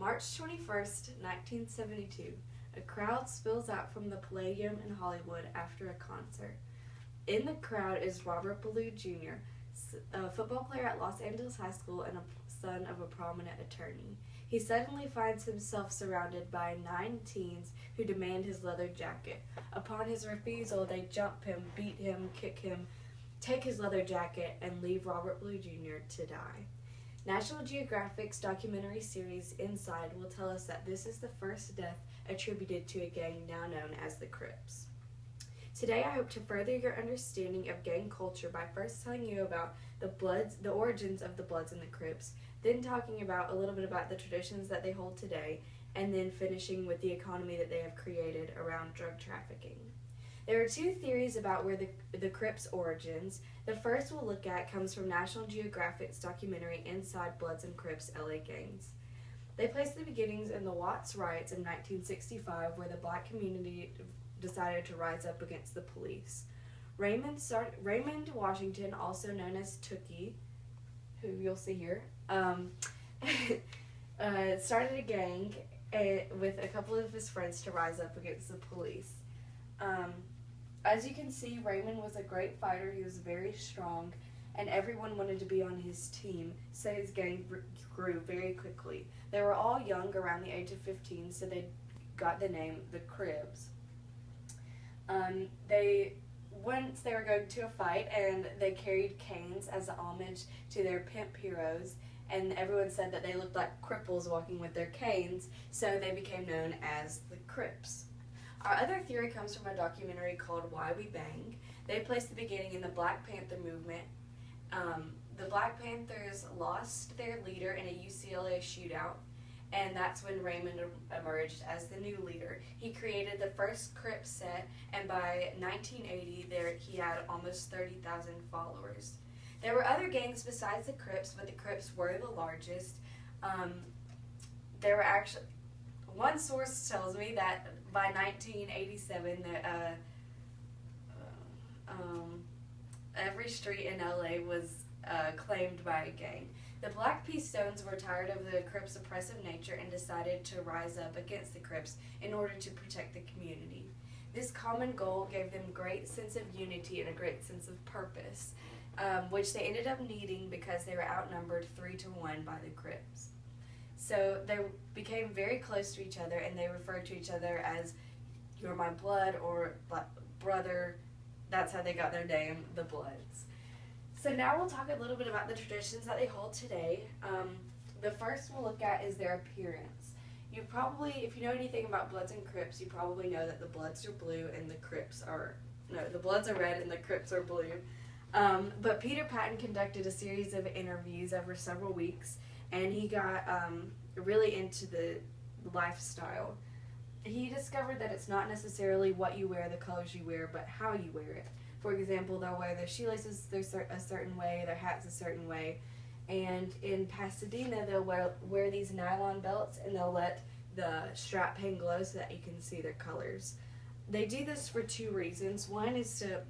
March 21st, 1972. A crowd spills out from the Palladium in Hollywood after a concert. In the crowd is Robert Ballou Jr., a football player at Los Angeles High School and a son of a prominent attorney. He suddenly finds himself surrounded by 9 teens who demand his leather jacket. Upon his refusal, they jump him, beat him, kick him, take his leather jacket, and leave Robert Ballou Jr. to die. National Geographic's documentary series Inside will tell us that this is the first death attributed to a gang now known as the Crips. Today I hope to further your understanding of gang culture by first telling you about the origins of the Bloods and the Crips, then talking about a little bit about the traditions that they hold today, and then finishing with the economy that they have created around drug trafficking. There are 2 theories about where the Crips' origins. The first we'll look at comes from National Geographic's documentary Inside Bloods and Crips LA Gangs. They place the beginnings in the Watts riots in 1965, where the black community decided to rise up against the police. Raymond Washington, also known as Tookie, who you'll see here, started a gang with a couple of his friends to rise up against the police. As you can see, Raymond was a great fighter. He was very strong, and everyone wanted to be on his team, so his gang grew very quickly. They were all young, around the age of 15, so they got the name the Cribs. Once they were going to a fight, and they carried canes as a homage to their pimp heroes, and everyone said that they looked like cripples walking with their canes, so they became known as the Crips. Our other theory comes from a documentary called Why We Bang. They placed the beginning in the Black Panther movement. The Black Panthers lost their leader in a UCLA shootout, and that's when Raymond emerged as the new leader. He created the first Crip set, and by 1980 he had almost 30,000 followers. There were other gangs besides the Crips, but the Crips were the largest. There were actually, one source tells me that by 1987, every street in LA was claimed by a gang. The Black P. Stones were tired of the Crips' oppressive nature and decided to rise up against the Crips in order to protect the community. This common goal gave them a great sense of unity and a great sense of purpose, which they ended up needing because they were outnumbered 3-1 by the Crips. So they became very close to each other, and they referred to each other as "You're my blood" or "brother." That's how they got their name, the Bloods. So now we'll talk a little bit about the traditions that they hold today. The first we'll look at is their appearance. You probably, if you know anything about Bloods and Crips, you probably know that the Bloods are blue and the Bloods are red and the Crips are blue. But Peter Patton conducted a series of interviews over several weeks, and he got really into the lifestyle. He discovered that it's not necessarily what you wear, the colors you wear, but how you wear it. For example, they'll wear their shoelaces a certain way, their hats a certain way, and in Pasadena they'll wear these nylon belts, and they'll let the strap hang low so that you can see their colors. They do this for 2 reasons. One is to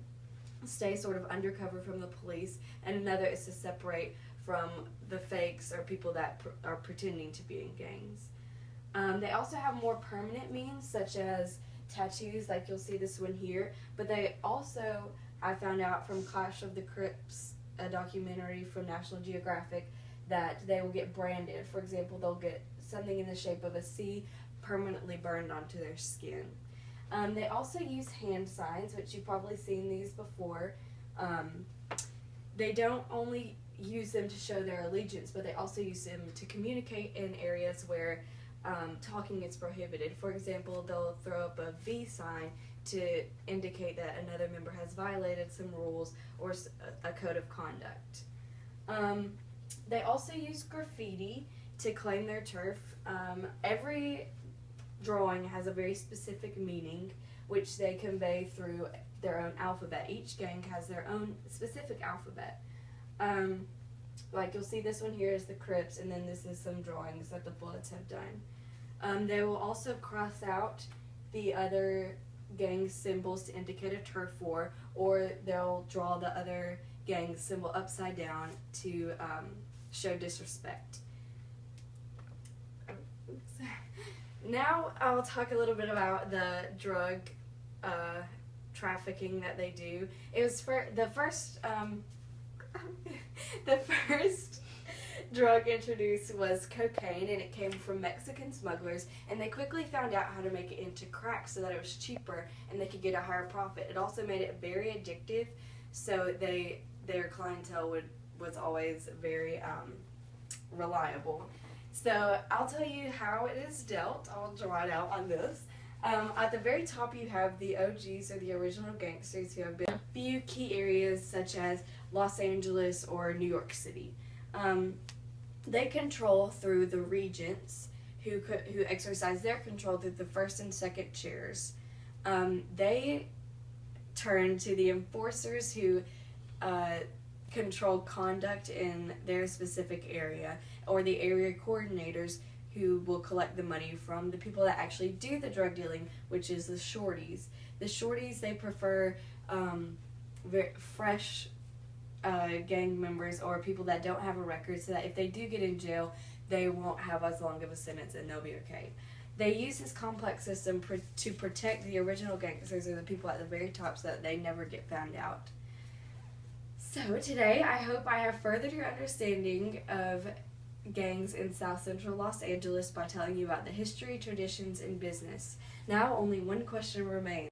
stay sort of undercover from the police, and another is to separate from the fakes or people that are pretending to be in gangs. They also have more permanent means, such as tattoos, like you'll see this one here, but they also, I found out from Clash of the Crips, a documentary from National Geographic, that they will get branded. For example, they'll get something in the shape of a C permanently burned onto their skin. They also use hand signs, which you've probably seen these before. They don't only use them to show their allegiance, but they also use them to communicate in areas where talking is prohibited. For example, they'll throw up a V sign to indicate that another member has violated some rules or a code of conduct. They also use graffiti to claim their turf. Every drawing has a very specific meaning, which they convey through their own alphabet. Each gang has their own specific alphabet. Like you'll see, this one here is the Crips, and then this is some drawings that the Bloods have done. They will also cross out the other gang symbols to indicate a turf war, or they'll draw the other gang symbol upside down to show disrespect. now I'll talk a little bit about the drug trafficking that they do. It was for the first the first drug introduced was cocaine, and it came from Mexican smugglers, and they quickly found out how to make it into crack so that it was cheaper and they could get a higher profit. It also made it very addictive, so their clientele was always very reliable. So I'll tell you how it is dealt. I'll draw it out on this. At the very top you have the OGs, or the original gangsters, who have been in a few key areas such as Los Angeles or New York City. They control through the regents, who exercise their control through the first and second chairs. They turn to the enforcers, who control conduct in their specific area, or the area coordinators, who will collect the money from the people that actually do the drug dealing, which is the shorties. The shorties, they prefer very fresh gang members or people that don't have a record, so that if they do get in jail, they won't have as long of a sentence and they'll be okay. They use this complex system to protect the original gangsters, or the people at the very top, so that they never get found out. So today, I hope I have furthered your understanding of gangs in South Central Los Angeles by telling you about the history, traditions, and business. Now only one question remains.